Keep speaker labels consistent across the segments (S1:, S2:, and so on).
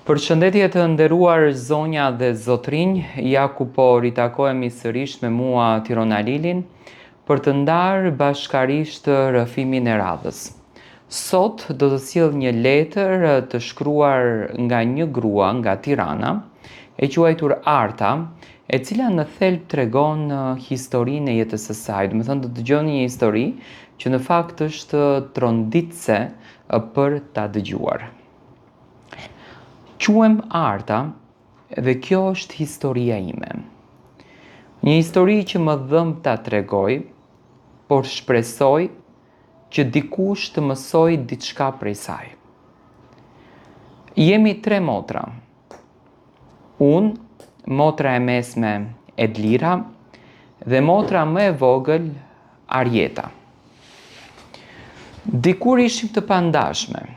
S1: Përshëndetje të nderuar zonja dhe zotrinj, ja ku po ritakohemi sërish me mua Tirona Lilin për të ndarë bashkarisht rrëfimin e radhës. Sot do të sjell një letër të shkruar nga një grua nga Tirana, e quajtur Arta, e cila në thelb tregon historinë e jetës së saj. Do të thënë, do të dëgjoni një histori që në fakt është tronditse për ta dëgjuar. Quhem Arta dhe kjo është historia ime. Një histori që më dhëm ta tregoj, por shpresoj që dikush të mësoj diçka prej saj. Jemi 3 motra. Unë, motra e mesme Edlira dhe motra më e vogël Arjeta. Dikur ishim të pandashme.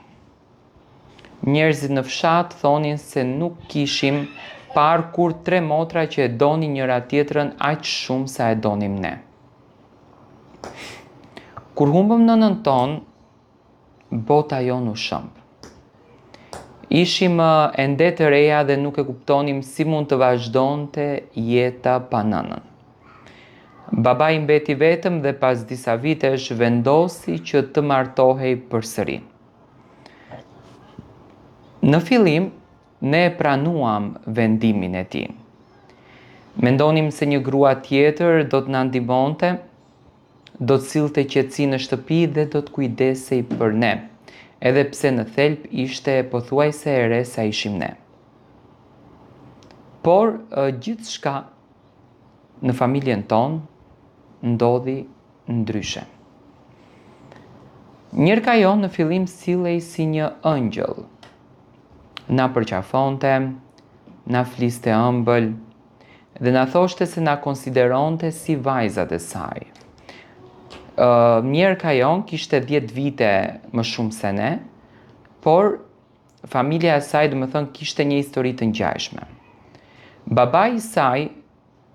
S1: Njerëzit në fshat thonin se nuk kishim parë kur 3 motra që e donin njëra tjetrën aq shumë sa e donim ne. Kur humbëm nënën tonë, bota jonë u shëmb. Ishim ende të reja dhe nuk e kuptonim si mund të vazhdonte jeta pa nënën. Babai mbeti vetëm dhe pas disa vitesh vendosi që të martohej përsëri. Në fillim, ne pranuam vendimin e tij. Mendonim se një grua tjetër do të na ndihmonte, do të sillte qetësi në shtëpi dhe do të kujdesej për ne, edhe pse në thelb ishte pothuajse e re sa ishim ne. Por gjithçka në familjen tonë ndodhi ndryshe. Njerka jonë në fillim sillej si një ëngjëll. Na përqafonte, na fliste ëmbël dhe na thoshte se na konsideronte si vajzat e saj. Njerka jonë kishte 10 vite më shumë se ne, por familja e saj, do të thënë, kishte një histori të ngjashme. Babai i saj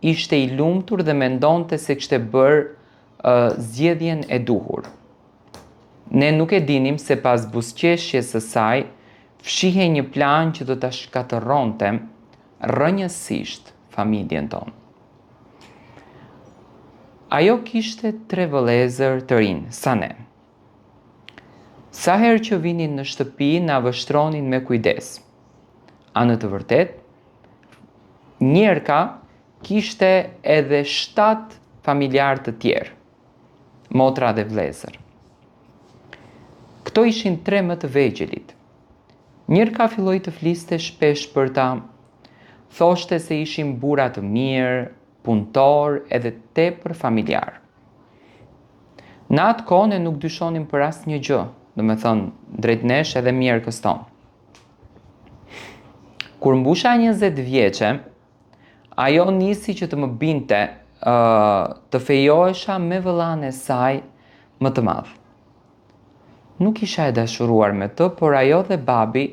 S1: ishte i lumtur dhe mendonte se kishte bërë zgjedhjen e duhur. Ne nuk e dinim se pas buzëqeshjes së saj fshihej një plan që do ta shkatërronte rrënjësisht familjen tonë. Ajo kishte 3 vëllezër të rinj, sa ne. Sa herë që vinin në shtëpi, na vështronin me kujdes. A në të vërtet, Njerka kishte edhe 7 familjar të tjerë, motra dhe vëllezër. Këto ishin 3 më të vegjelit. Njerka filloi të fliste shpesh për ta, thoshte se ishin burra të mirë, punëtor edhe tepër familjar. Në atë kohë ne nuk dyshonim për asnjë gjë, do të thënë drejt nesh edhe mjerkës tonë. Kur mbusha 20 vjeçe, ajo nisi që të më binte të fejohesha me vëllain e saj më të madh. Nuk isha e dashuruar me të, por ajo dhe babi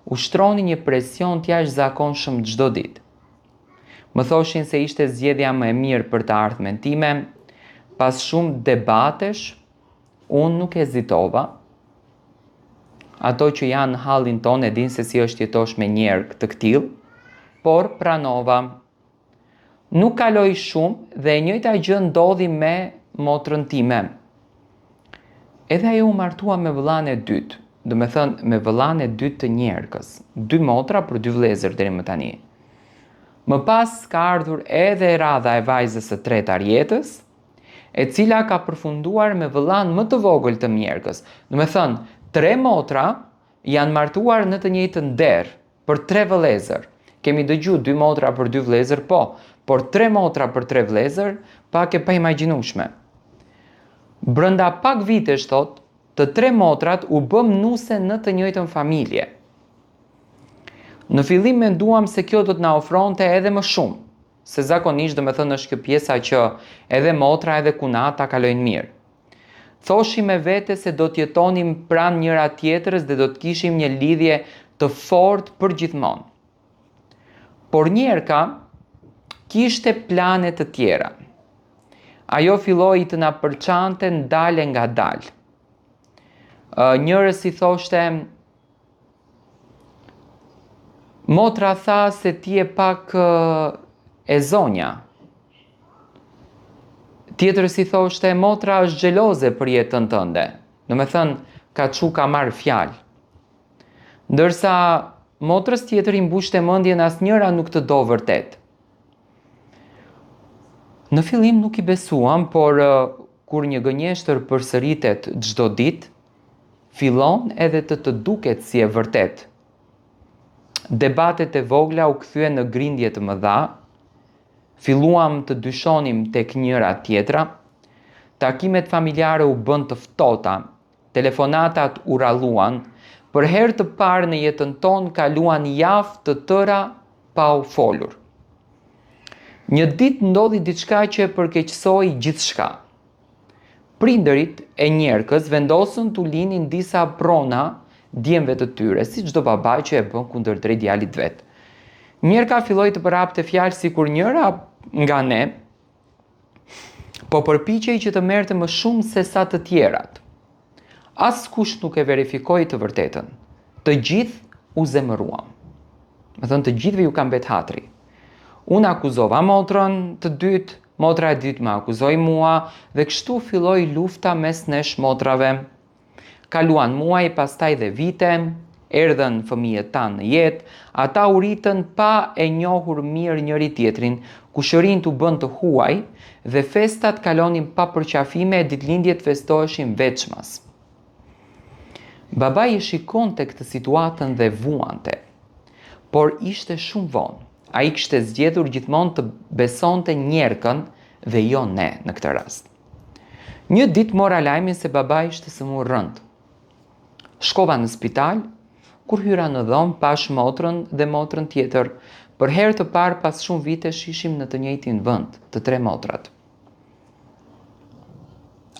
S1: ushtronin një presion të jashtëzakonshëm çdo ditë. Më thoshin se ishte zgjedhja më e mirë për të ardhmen time. Pas shumë debatesh, unë nuk hezitova. Ato që janë në hallin tonë e dinë se si është jetosh me njerëz të tillë, por pranova. Nuk kaloi shumë dhe e njëjta gjë ndodhi me motrën time. Edhe ajo u martua me vëllain e dytë, do të thënë me vëllain e dytë të Njerkës, 2 motra për 2 vëllezër deri më tani. Më pas ka ardhur edhe radha e vajzës së tretë Arjetës, e cila ka përfunduar me vëllain më të vogël të Njerkës. Do të thënë 3 motra janë martuar në të njëjtën derë për 3 vëllezër. Kemi dëgjuar 2 motra për 2 vëllezër, por 3 motra për 3 vëllezër, pak e pa imagjinueshme. Brënda pak vitesh, thot, të 3 motrat u bëm nuse në të njëjtën familje. Në fillim menduam se kjo do të na ofronte edhe më shumë, se zakonisht do të thënë është kjo pjesa që edhe motra edhe kunata kalojnë mirë. Thoshim me vete se do të jetonim pranë njëra tjetrës dhe do të kishim një lidhje të fortë për gjithmonë. Por Njerka kishte plane të tjera. Ajo filloi të na përçante ndale nga dalë. Njërës i thoshte, Motra tha se ti e pak e zonja. Tjetër si thoshte, motra është xheloze për jetën tënde. Do me thënë, ka marrë fjalë. Ndërsa motrës tjetër i mbushte mendjen asnjëra nuk të do vërtet. Në fillim nuk i besuam, por kur një gënjeshtër përsëritet çdo ditë, fillon edhe të duket si e vërtet. Debatet e vogla u kthyen në grindje të mëdha, filluam të dyshonim tek njëra tjetra, takimet familjare u bën të ftohta, telefonatat u ralluan, për herë të parë në jetën tonë kaluan javë të tëra pa u folur. Një ditë ndodhi diçka që përkeqësoi gjithçka. Prindërit e njerëkës vendosën t'u linin disa prona djemve të tyre, si çdo baba që e bën kundërdrejt djalit vet. Njerëka filloi të përhapte fjalë sikur njëra nga ne, po përpiqej që të merrte më shumë se sa të tjerat. Askush nuk e verifikoi të vërtetën. Të gjithë u zemëruam. Me thënë, të gjithëve ju ka mbet hatri. Unë akuzova motrën të dytë, motra e dytë më akuzoi mua dhe kështu filloi lufta mes nesh motrave. Kaluan muaj, pastaj dhe vite, erdhën fëmijët tanë në jetë, ata u ritën pa e njohur mirë njëri tjetrin, kushërinë t'u bën të huaj dhe festat kalonin pa përqafime e ditëlindjet festoheshin veçmas. Babai e shikonte këtë situatën dhe vuante, por ishte shumë vonë. Ai kishte zgjedhur gjithmonë të besonte njerëkën dhe jo ne në këtë rast. Një ditë mora lajmin se babai ishte sëmurë rënd. Shkova në spital, kur hyra në dhomë pash motrën dhe motrën tjetër. Për herë të parë pas shumë vitesh ishim në të njëjtin vend, të tre motrat.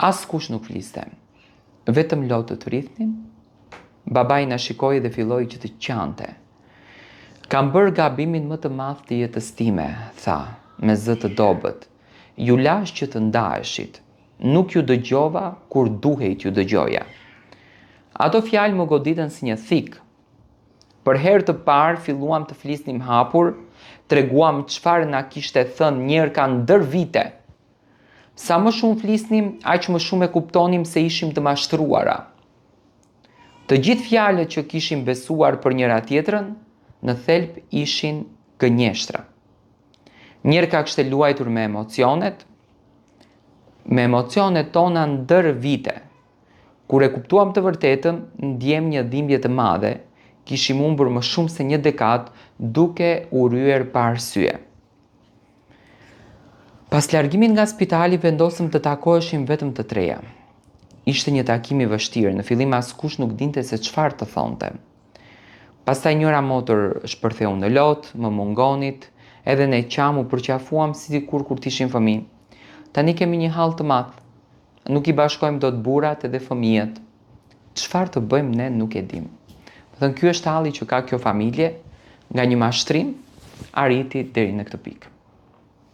S1: Askush nuk fliste. Vetëm lotët rrithnin. Babai na shikoi dhe filloi që të qante. Kam bërë gabimin më të madh të jetës time, tha, me zë të dobët. Ju lash që të ndaheshit. Nuk ju dëgjova kur duhej t'ju dëgjoja. Ato fjalë më goditën si një thik. Për herë të parë filluam të flisnim hapur, treguam çfarë na kishte thënë njerëka ndër vite. Sa më shumë flisnim, aq më shumë e kuptonim se ishim të mashtruara. Të gjithë fjalët që kishim besuar për njëra tjetrën, në thelb ishin gënjeshtra. Njerëka kishte luajtur me emocionet tona ndër vite. Kur e kuptuam të vërtetën, ndjem një dhimbje të madhe, kishim humbur më shumë se një dekadë duke u ryer pa arsye. Pas largimit nga spitali vendosëm të takoheshim vetëm të treja. Ishte një takim i vështirë, në fillim askush nuk dinte se çfarë të thonte. Pastaj njëra motër shpërtheu në lot, më mungonit, edhe ne qamu përqafuam si kur t'ishim fëmijë. Tani kemi një hall të madh. Nuk i bashkojmë dot burrat edhe fëmijët. Çfarë të bëjmë ne nuk e dim. Ky është halli që ka kjo familje, nga një mashtrim arriti deri në këtë pikë.